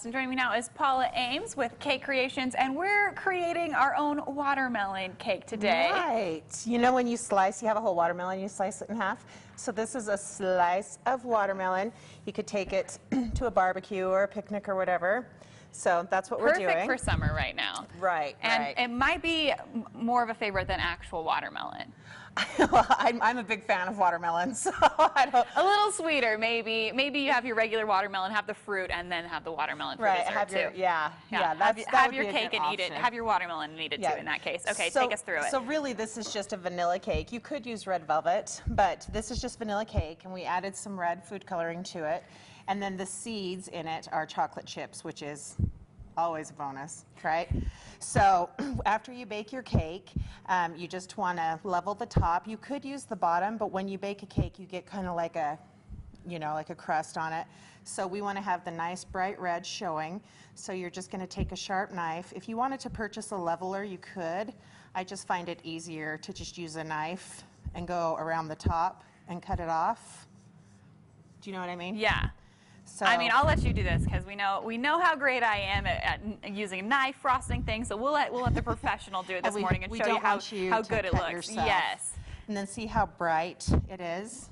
And joining me now is Paula Ames with Cake Creations, and we're creating our own watermelon cake today. Right. You know when you slice, you have a whole watermelon, you slice it in half. So this is a slice of watermelon. You could take it to a barbecue or a picnic or whatever. So that's what we're doing. Perfect for summer right now. Right, and right. it might be more of a favorite than actual watermelon. Well, I'm a big fan of watermelon, so I don't... A little sweeter, maybe. Maybe you have your regular watermelon, have the fruit, and then have the watermelon for dessert, have your, too. Yeah, have your cake and eat it. Have your watermelon and eat it, too, in that case. Okay, take us through it. So really, this is just a vanilla cake. You could use red velvet, but this is just vanilla cake, and we added some red food coloring to it. And then the seeds in it are chocolate chips, which is always a bonus, right? So after you bake your cake, you just want to level the top. You could use the bottom, but when you bake a cake, you get kind of like a, like a crust on it. So we want to have the nice bright red showing. So you're just going to take a sharp knife. If you wanted to purchase a leveler, you could. I just find it easier to just use a knife and go around the top and cut it off. Do you know what I mean? Yeah. So, I mean, I'll let you do this because we know how great I am at using a knife, frosting things. So we'll let the professional do it this morning and show you how good it looks. Yourself. Yes. And then see how bright it is.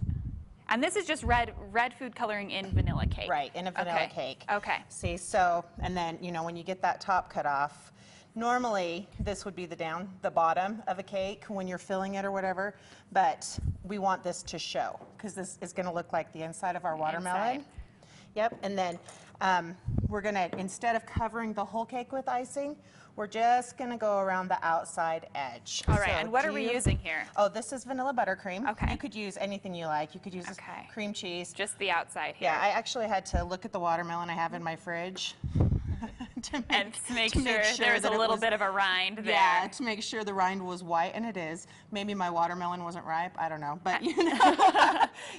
And this is just red food coloring in vanilla cake. Right, in a vanilla cake. Okay. See, so, and then, when you get that top cut off, normally this would be the bottom of a cake when you're filling it or whatever, but we want this to show because this is going to look like the inside of our watermelon. Inside. Yep, and then we're going to, instead of covering the whole cake with icing, we're just going to go around the outside edge. All right, and what are we using here? Oh, this is vanilla buttercream. Okay. You could use anything you like. You could use cream cheese. Just the outside here. Yeah, I actually had to look at the watermelon I have in my fridge. to make sure there's a little bit of a rind there. Yeah, to make sure the rind was white, and it is. Maybe my watermelon wasn't ripe, I don't know. But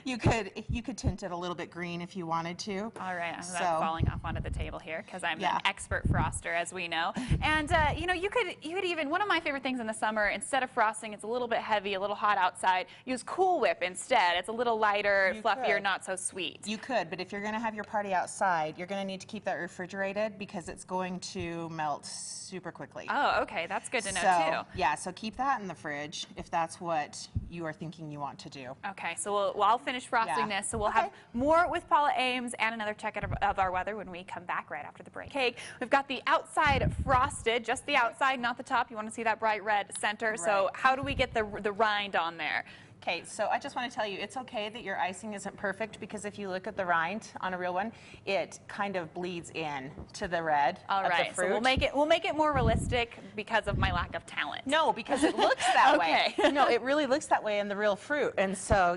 you could tint it a little bit green if you wanted to. All right, that's falling off onto the table here because I'm an expert froster, as we know. And you could even, one of my favorite things in the summer, instead of frosting, it's a little bit heavy, a little hot outside, use Cool Whip instead. It's a little lighter, fluffier, not so sweet. You could, but if you're going to have your party outside, you're going to need to keep that refrigerated because it's going to melt super quickly. Oh, okay. That's good to know, too. Yeah, so keep that in the fridge if that's what you are thinking you want to do. Okay, so I'll finish frosting this. So we'll have more with Paula Ames and another check of our weather when we come back right after the break. Cake, we've got the outside frosted, just the outside, not the top. You want to see that bright red center. Right. So how do we get the rind on there? Okay, so I just want to tell you, it's okay that your icing isn't perfect because if you look at the rind on a real one, it kind of bleeds in to the red of the fruit. So we'll make it more realistic because of my lack of talent. No, because it looks that way. No, it really looks that way in the real fruit, and so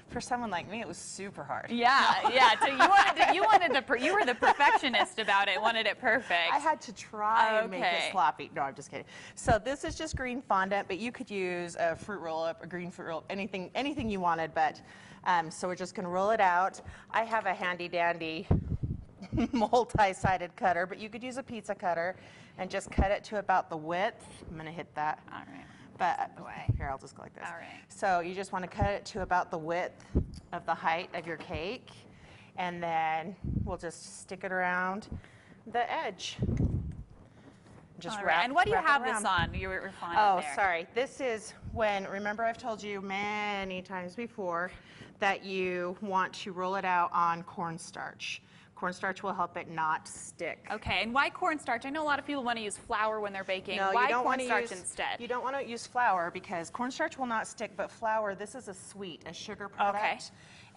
for someone like me, it was super hard. Yeah, yeah. So you were the perfectionist about it, wanted it perfect. I had to try and make it sloppy. No, I'm just kidding. So this is just green fondant, but you could use a fruit roll-up, a green fruit roll-up, anything you wanted, but so we're just going to roll it out. I have a handy-dandy multi-sided cutter, but you could use a pizza cutter and just cut it to about the width. I'm going to hit that. All right. But here, I'll just go like this. All right. So you just want to cut it to about the width of the height of your cake, and then we'll just stick it around the edge. Just wrap, and what do you have around. This on? You were fine. Oh, sorry. This is when, remember I've told you many times before that you want to roll it out on cornstarch. Cornstarch will help it not stick. Okay, and why cornstarch? I know a lot of people want to use flour when they're baking. No, why cornstarch instead? You don't want to use flour because cornstarch will not stick, but flour, this is a sugar product. Okay.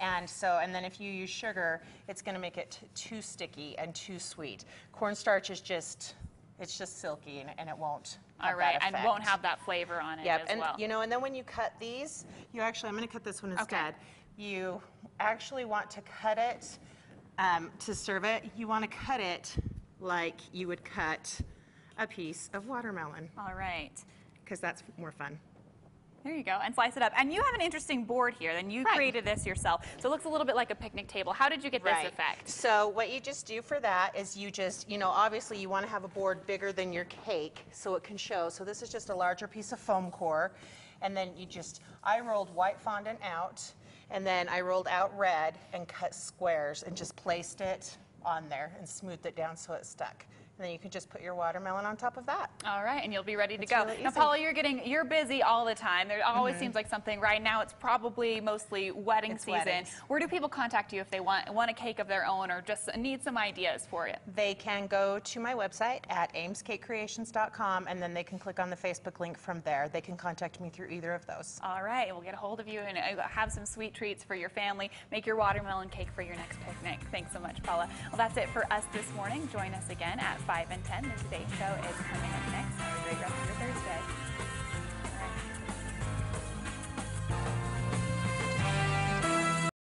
And then if you use sugar, it's going to make it too sticky and too sweet. Cornstarch is just... It's just silky, and it won't have that effect. And won't have that flavor on it as well. And then when you cut these, I'm going to cut this one instead. You actually want to cut it, to serve it, you want to cut it like you would cut a piece of watermelon. All right. Because that's more fun. There you go, and slice it up. And you have an interesting board here, and you created this yourself. So it looks a little bit like a picnic table. How did you get this effect? So what you just do for that is you just, obviously you want to have a board bigger than your cake so it can show. So this is just a larger piece of foam core. And then I rolled white fondant out, and then I rolled out red and cut squares and just placed it on there and smoothed it down so it's stuck. And then you can just put your watermelon on top of that. All right, and you'll be ready to It's go. really Now, easy. Paula, you're busy all the time. There always seems like something. Right now, it's probably mostly wedding It's season. weddings. Where do people contact you if they want a cake of their own or just need some ideas for it? They can go to my website at amescakecreations.com, and then they can click on the Facebook link from there. They can contact me through either of those. All right, we'll get a hold of you and have some sweet treats for your family. Make your watermelon cake for your next picnic. Thanks so much, Paula. Well, that's it for us this morning. Join us again at 5 and 10. The Today Show is coming up next. Have a great rest of your Thursday.